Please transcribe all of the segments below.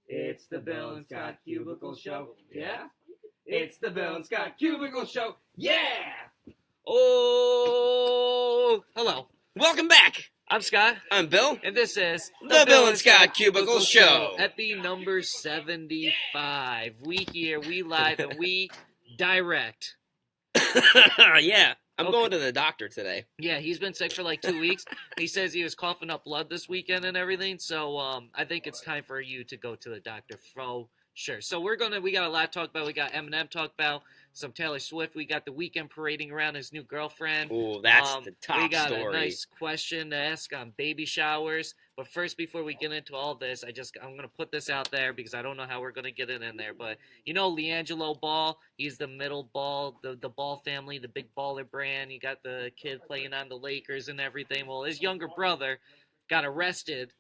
It's the Bill and Scott Cubicle Show. Yeah? It's the Bill and Scott Cubicle Show. Yeah! Oh, hello. Welcome back. I'm Scott. I'm Bill. And this is The Bill and Scott Cubicle Show. Epi number 75. We here, we live, and we direct. Yeah. I'm Okay. going to the doctor today. Yeah, he's been sick for like 2 weeks. He says he was coughing up blood this weekend and everything. So I think it's time for you to go to the doctor for sure. So we got a lot to talk about. We got Eminem talk about, some Taylor Swift. We got the Weeknd parading around his new girlfriend. Oh, that's the top We got story. a nice question to ask on baby showers. But first, before we get into all this, I'm going to put this out there because I don't know how we're going to get it in there. But you know LiAngelo Ball, he's the middle Ball, the Ball family, the big baller brand. You got the kid playing on the Lakers and everything. Well, his younger brother got arrested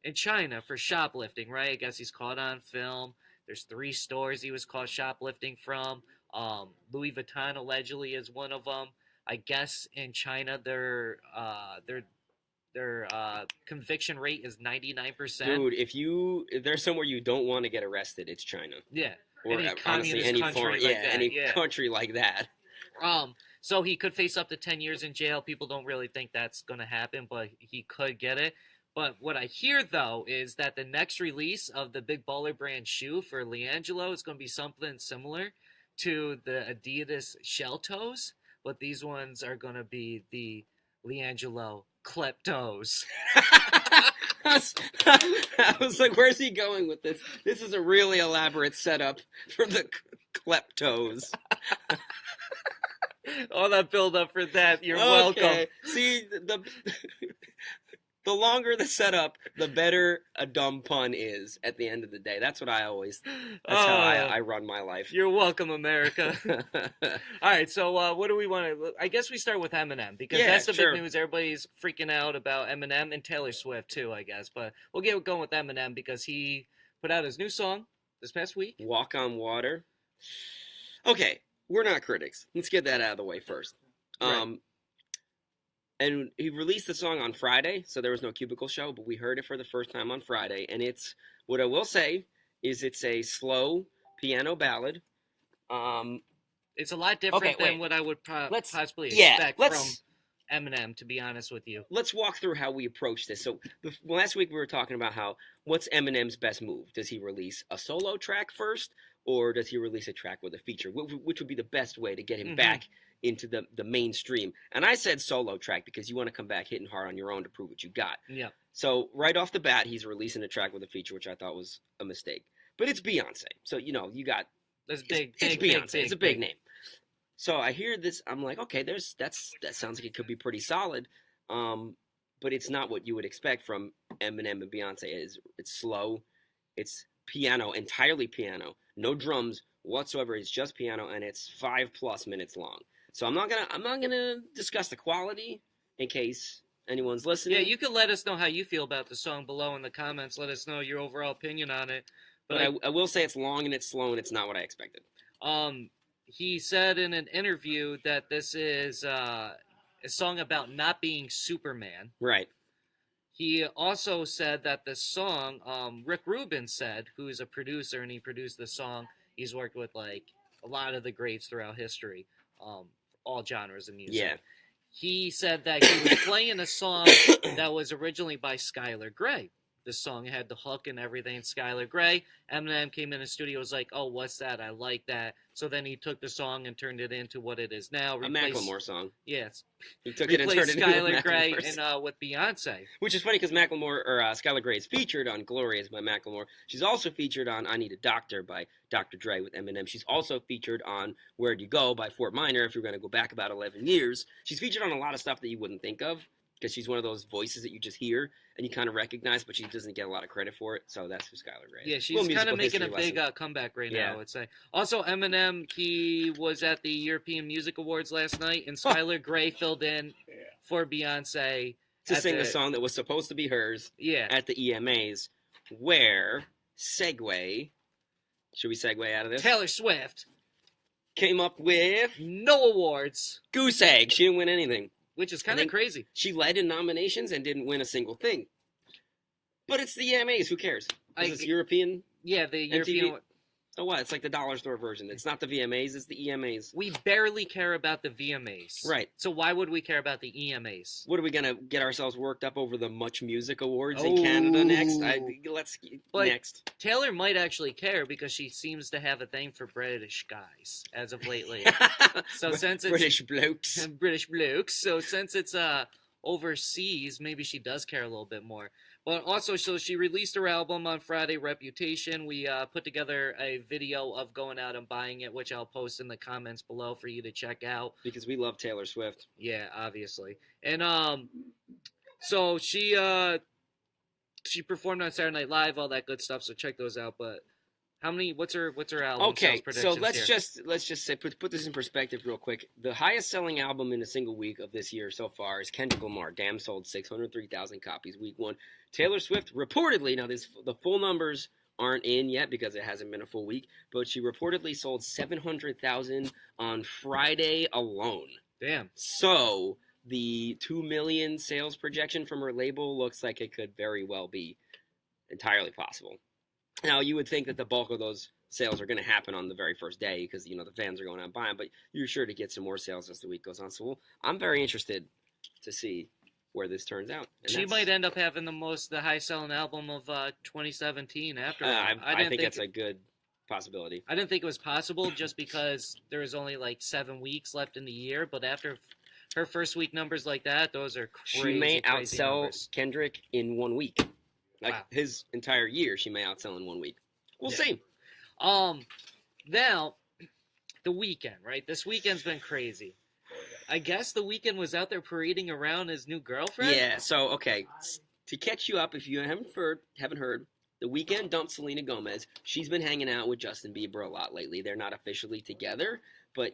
in China for shoplifting, right? I guess he's caught on film. There's 3 stores he was caught shoplifting from. Louis Vuitton allegedly is one of them. I guess in China their conviction rate is 99%. Dude, if there's somewhere you don't want to get arrested, it's China. Yeah. Or Any honestly, communist any country foreign, like that, any yeah. country like that. So he could face up to 10 years in jail. People don't really think that's going to happen, but he could get it. But what I hear, though, is that the next release of the Big Baller brand shoe for LiAngelo is going to be something similar to the Adidas Shell Toes, but these ones are going to be the LiAngelo Kleptos. I was like, where's he going with this? This is a really elaborate setup for the kleptos. All that build up for that. You're Okay. welcome. See, the longer the setup, the better a dumb pun is at the end of the day. That's what I always, that's how I run my life. You're welcome, America. All right, so what do we want to... I guess we start with Eminem, because that's the big news. Everybody's freaking out about Eminem and Taylor Swift, too, I guess. But we'll get going with Eminem, because he put out his new song this past week. Walk on Water. Okay, we're not critics. Let's get that out of the way first. Right. And he released the song on Friday, so there was no Cubicle Show, but we heard it for the first time on Friday. And it's, what I will say, is it's a slow piano ballad. It's a lot different than what I would possibly expect from Eminem, to be honest with you. Let's walk through how we approach this. So last week we were talking about what's Eminem's best move? Does he release a solo track first, or does he release a track with a feature? Which would be the best way to get him back into the mainstream? And I said solo track because you want to come back hitting hard on your own to prove what you got. Yeah. So right off the bat, he's releasing a track with a feature, which I thought was a mistake. But it's Beyonce. So, you got... That's big. It's Beyonce. It's a big name. So I hear this, I'm like, okay, that sounds like it could be pretty solid. But it's not what you would expect from Eminem and Beyonce. It's slow. It's piano, entirely piano. No drums whatsoever. It's just piano, and it's 5+ minutes long. So I'm not gonna discuss the quality in case anyone's listening. Yeah, you can let us know how you feel about the song below in the comments. Let us know your overall opinion on it. But I will say it's long and it's slow and it's not what I expected. He said in an interview that this is a song about not being Superman. Right. He also said that the song, Rick Rubin said, who's a producer and he produced the song, he's worked with like a lot of the greats throughout history, all genres of music. Yeah. He said that he was playing a song that was originally by Skylar Grey. The song had the hook and everything. Skylar Grey. Eminem came in the studio, was like, "Oh, what's that? I like that." So then he took the song and turned it into what it is now. A Macklemore song. Yes. He took it and turned it into Skylar a Grey Macklemore song. with Beyonce. Which is funny because Skylar Grey is featured on Glorious by Macklemore. She's also featured on I Need a Doctor by Dr. Dre with Eminem. She's also featured on Where'd You Go by Fort Minor, if you're going to go back about 11 years. She's featured on a lot of stuff that you wouldn't think of, because she's one of those voices that you just hear and you kind of recognize, but she doesn't get a lot of credit for it. So that's who Skylar Grey is. Yeah, she's kind of making a big comeback right now, I would say. Also, Eminem, he was at the European Music Awards last night, and Skylar Grey filled in for Beyonce to sing the song that was supposed to be hers at the EMAs, where should we segue out of this? Taylor Swift came up with no awards. Goose egg. She didn't win anything. Which is kind of crazy. She led in nominations and didn't win a single thing. But it's the EMAs. Who cares? It's European Yeah, the MTV. European. Oh, what? It's like the dollar store version. It's not the VMAs, it's the EMAs. We barely care about the VMAs. Right. So why would we care about the EMAs? What are we going to get ourselves worked up over the Much Music Awards in Canada next? Next. Taylor might actually care because she seems to have a thing for British guys as of lately. So since it's British blokes. British blokes. So since it's overseas, maybe she does care a little bit more. But also, so she released her album on Friday, Reputation. We put together a video of going out and buying it, which I'll post in the comments below for you to check out. Because we love Taylor Swift. Yeah, obviously. And so she performed on Saturday Night Live, all that good stuff. So check those out. But what's her album sales predictions so let's just say put this in perspective real quick. The highest selling album in a single week of this year so far is Kendrick Lamar. Damn sold 603,000 copies week 1. Taylor Swift reportedly, now the full numbers aren't in yet because it hasn't been a full week, but she reportedly sold 700,000 on Friday alone. Damn. So the 2 million sales projection from her label looks like it could very well be entirely possible. Now, you would think that the bulk of those sales are going to happen on the very first day because, the fans are going out and buying, but you're sure to get some more sales as the week goes on. So I'm very interested to see where this turns out. And she might end up having the high-selling album of 2017 after. I think that's a good possibility. I didn't think it was possible just because there was only like 7 weeks left in the year, but after her first week numbers like that, those are crazy. She may crazy outsell numbers. Kendrick in 1 week. Like Wow. his entire year, she may outsell in 1 week. We'll see. Now, the Weeknd, right? This weekend's been crazy. I guess the Weeknd was out there parading around his new girlfriend? Yeah, so, okay. To catch you up, if you haven't heard, the Weeknd dumped Selena Gomez. She's been hanging out with Justin Bieber a lot lately. They're not officially together, but,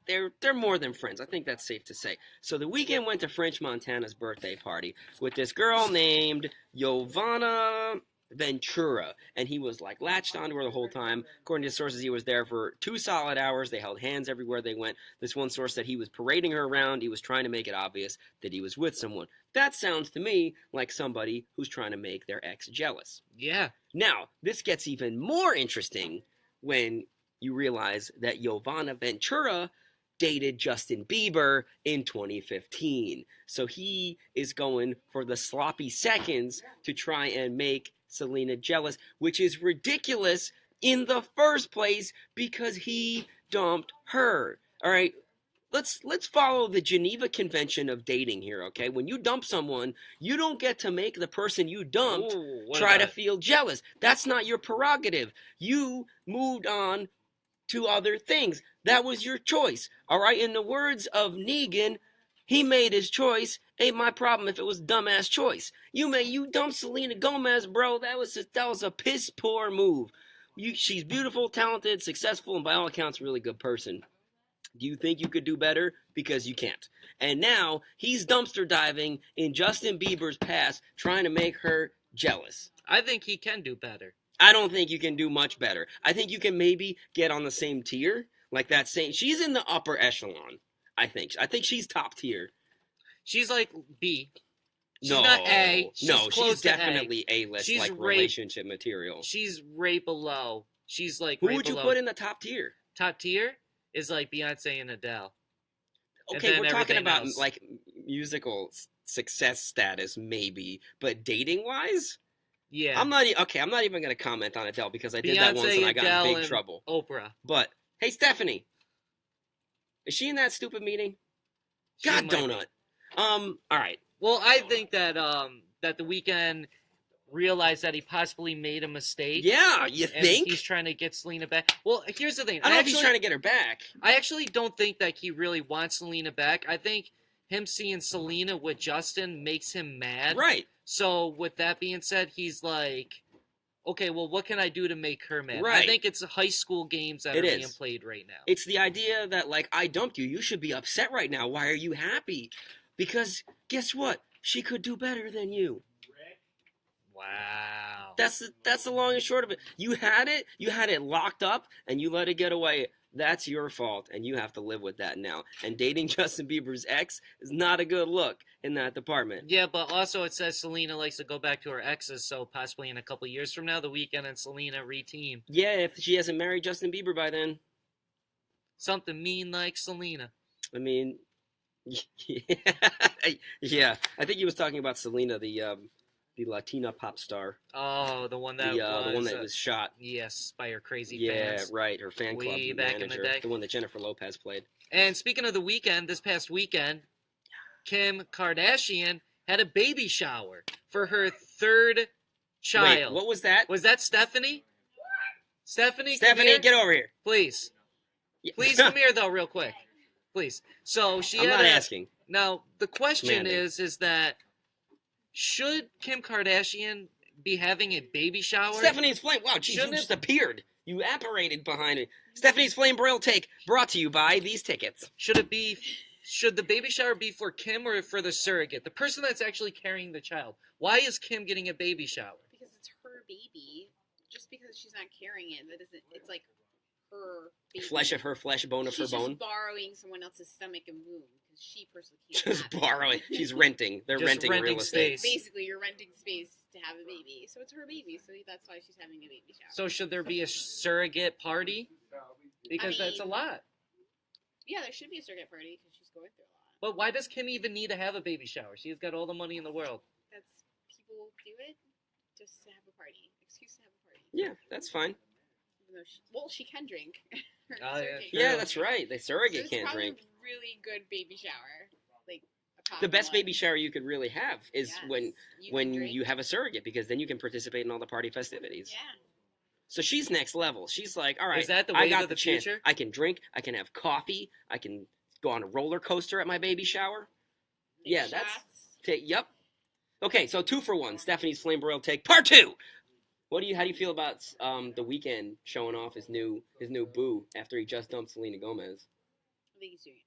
they're more than friends. I think that's safe to say. So the Weeknd went to French Montana's birthday party with this girl named Giovanna Ventura, and he was like latched onto her the whole time. According to sources, he was there for 2 solid hours. They held hands everywhere they went. This one source said he was parading her around. He was trying to make it obvious that he was with someone. That sounds to me like somebody who's trying to make their ex jealous. Yeah. Now, this gets even more interesting when you realize that Giovanna Ventura dated Justin Bieber in 2015. So he is going for the sloppy seconds to try and make Selena jealous, which is ridiculous in the first place because he dumped her. All right, let's follow the Geneva Convention of dating here, okay? When you dump someone, you don't get to make the person you dumped try to feel jealous. That's not your prerogative. You moved on to other things. That was your choice. All right, in the words of Negan, he made his choice. Ain't my problem if it was a dumbass choice. You dumped Selena Gomez, bro. That was a piss poor move. She's beautiful, talented, successful, and by all accounts, a really good person. Do you think you could do better? Because you can't. And now he's dumpster diving in Justin Bieber's past, trying to make her jealous. I think he can do better. I don't think you can do much better. I think you can maybe get on the same tier, like that same. She's in the upper echelon. I think she's top tier. She's like B. She's not A. She's definitely A-list, She's relationship material. She's right below. She's like Who right would you below. put in the top tier? Top tier is like Beyonce and Adele. Okay, we're talking about else. like musical success status, maybe, but dating wise, yeah. I'm not even going to comment on Adele because I did that once and I got in big trouble. Oprah. But hey, Stephanie, is she in that stupid meeting? God donut. All right. Well, I think that that the Weeknd realized that he possibly made a mistake. Yeah, you think? He's trying to get Selena back. Well, here's the thing. I don't know if he's trying to get her back. I actually don't think that he really wants Selena back. I think him seeing Selena with Justin makes him mad. Right. So with that being said, he's like, okay, well, what can I do to make her mad? Right. I think it's high school games that are being played right now. It's the idea that, like, I dumped you. You should be upset right now. Why are you happy? Because guess what? She could do better than you. Wow. That's the long and short of it. You had it locked up, and you let it get away. That's your fault, and you have to live with that now. And dating Justin Bieber's ex is not a good look in that department. Yeah, but also it says Selena likes to go back to her exes, so possibly in a couple years from now, The Weeknd and Selena re-team. Yeah, if she hasn't married Justin Bieber by then. Something mean like Selena. I mean, yeah. I think he was talking about Selena, the Latina pop star. Oh, the one that was shot. Yes, by her crazy Yeah, fans. right. Her fan club Way back in the manager, day. the one that Jennifer Lopez played. And speaking of The Weeknd, this past weekend, Kim Kardashian had a baby shower for her third child. Wait, what was that? Was that Stephanie? Stephanie, get over here. Please. Please come here, though, real quick. Please. So I'm not asking. Now, the question is that should Kim Kardashian be having a baby shower? Stephanie's Flame. Wow, geez, you just appeared. You apparated behind it. Stephanie's Flame Braille Take, brought to you by these tickets. Should the baby shower be for Kim or for the surrogate? The person that's actually carrying the child. Why is Kim getting a baby shower? Because it's her baby. Just because she's not carrying it, that isn't. It's like her baby. Flesh of her flesh, bone of her bone. She's just borrowing someone else's stomach and womb because she personally can't. Just borrowing. She's renting. They're renting real estate. Basically, you're renting space to have a baby, so it's her baby. So that's why she's having a baby shower. So should there be a surrogate party? Because that's a lot. Yeah, there should be a surrogate party because she's going through a lot. But why does Kim even need to have a baby shower? She's got all the money in the world. That's people do it just to have a party. Excuse to have a party. Yeah, that's fine. She can drink. Yeah, that's right. The surrogate can't drink. A really good baby shower, like the best baby shower you could really have is when you you have a surrogate, because then you can participate in all the party festivities. Yeah. So she's next level. She's like, all right, is that the I wave got of the chance. future? I can drink. I can have coffee. I can go on a roller coaster at my baby shower. Yeah, yep. Okay, so 2 for 1. Stephanie's Flame Broil Take Part 2. How do you feel about The Weeknd showing off his new boo after he just dumped Selena Gomez? I think he's doing it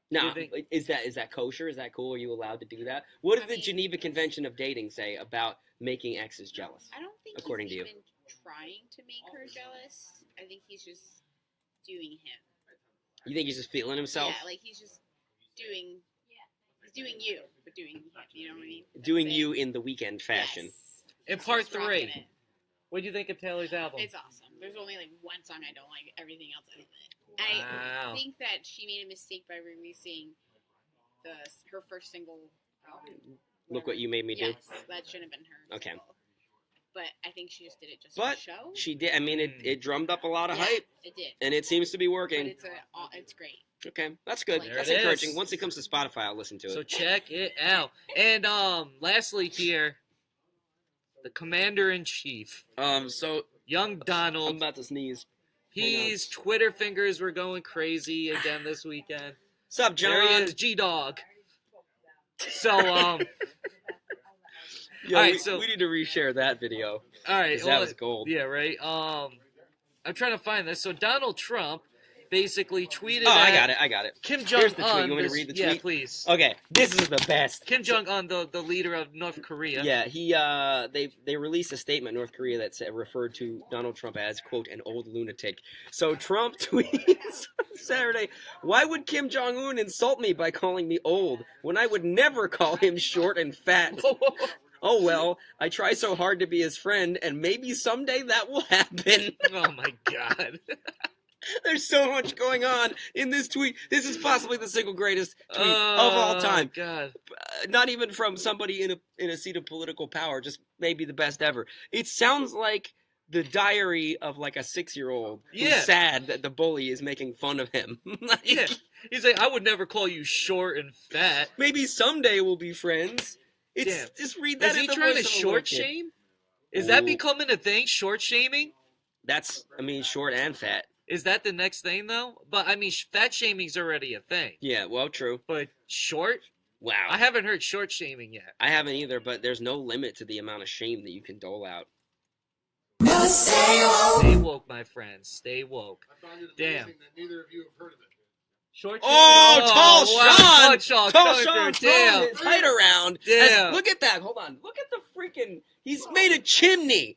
for show. Now, is that kosher? Is that cool? Are you allowed to do that? What did the Geneva Convention of Dating say about making exes jealous? I don't think according he's to even trying to make her jealous. I think he's just doing him. You think he's just feeling himself? Yeah, like he's just doing. He's doing you, but doing him. You know what I mean? Doing you in the Weeknd fashion. Yes. In part 3, what do you think of Taylor's album? It's awesome. There's only like one song I don't like. Everything else I love it. I think that she made a mistake by releasing her first single album. Look What You Made Me Do. Yes, that shouldn't have been her. Okay. Single. But I think she just did it for the show. She did. I mean, it drummed up a lot of hype. It did. And it seems to be working. But it's great. Okay, that's good. That's encouraging. Once it comes to Spotify, I'll listen to it. So check it out. And lastly here, the Commander-in-Chief. So young Donald. I'm about to sneeze. His Twitter fingers were going crazy again this weekend. What's up, John? There he is, G-Dog. So Yo, we need to reshare that video. All right, that was gold. Yeah, right. I'm trying to find this. So Donald Trump basically tweeted. Oh, I got it. Kim Jong-un. Here's the tweet. You want me to read the tweet? Yeah, please. Okay, this is the best. Kim Jong-un, the leader of North Korea. Yeah, they released a statement, North Korea, that referred to Donald Trump as, quote, an old lunatic. So Trump tweets Saturday, "Why would Kim Jong-un insult me by calling me old when I would never call him short and fat? Oh well, I try so hard to be his friend, and maybe someday that will happen." Oh my God. There's so much going on in this tweet. This is possibly the single greatest tweet of all time. God. Not even from somebody in a seat of political power, just maybe the best ever. It sounds like the diary of like a 6-year-old who's sad that the bully is making fun of him. Yeah. He's like, I would never call you short and fat. Maybe someday we'll be friends. Just read that. Is he trying to short shame? Is that becoming a thing? Short shaming? Short and fat. Is that the next thing, though? But, fat shaming's already a thing. Yeah, well, true. But short? Wow. I haven't heard short shaming yet. I haven't either, but there's no limit to the amount of shame that you can dole out. Stay woke, my friends. Stay woke. I found it Damn. that neither of you have heard of it. Short Tall Sean! Tall Sean damn. His height around. Damn. Look at that. Hold on. Look at the freaking... He's made a chimney.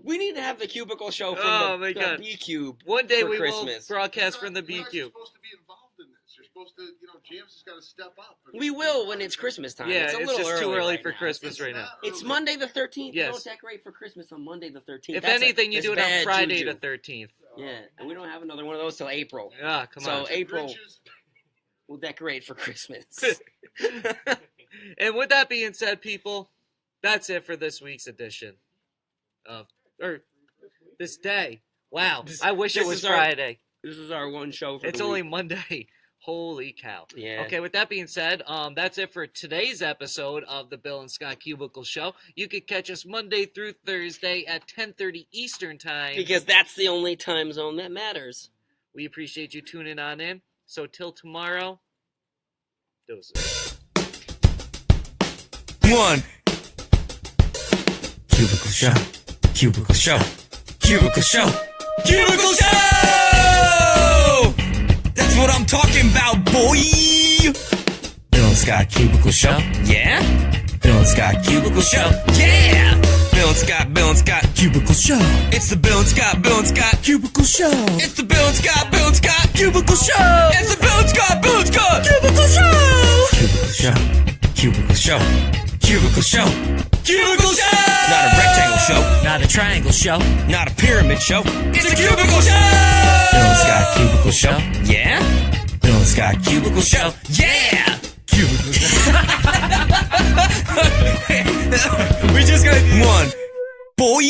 We need to have the Cubicle Show from my the God. B Cube. One day for we Christmas. will broadcast from the You're BQ. supposed to be involved in this. You're supposed to, James has got to step up. We will when it's Christmas time. Yeah, it's a it's little just too early right for now. Christmas right now. It's Monday the 13th. Yes. You don't decorate for Christmas on Monday the 13th. If That's anything, you that's do it on bad Friday juju. the 13th. Yeah, and we don't have another one of those till April. Ah, come on. So April, we'll decorate for Christmas. And with that being said, people, that's it for this week's edition of, or this day. Wow, I wish it this was is our- Friday. This is our one show for It's the only week. Monday. Holy cow. Yeah. Okay, with that being said, that's it for today's episode of the Bill and Scott Cubicle Show. You can catch us Monday through Thursday at 10:30 Eastern Time. Because that's the only time zone that matters. We appreciate you tuning on in. So till tomorrow, doses. One. Cubicle Show. Cubicle Show. Cubicle Show. Cubicle Show! That's what I'm talking about, boy! Bill and Scott Cubicle Show. Yeah? Bill and Scott Cubicle Show. Yeah! Bill and Scott Cubicle Show. It's the Bill and Scott Cubicle Show. It's the Bill and Scott Cubicle Show. It's the Bill and Scott Cubicle Show. Cubicle Show. Cubicle Show. Cubicle Show. Cubicle Show. Not a rectangle show. Not a triangle show. Not a pyramid show. It's a cubicle show. Bill and Scott Cubicle Show. Yeah. Bill and Scott Cubicle Show. Yeah. Cubicle Show. We just got one. Boy.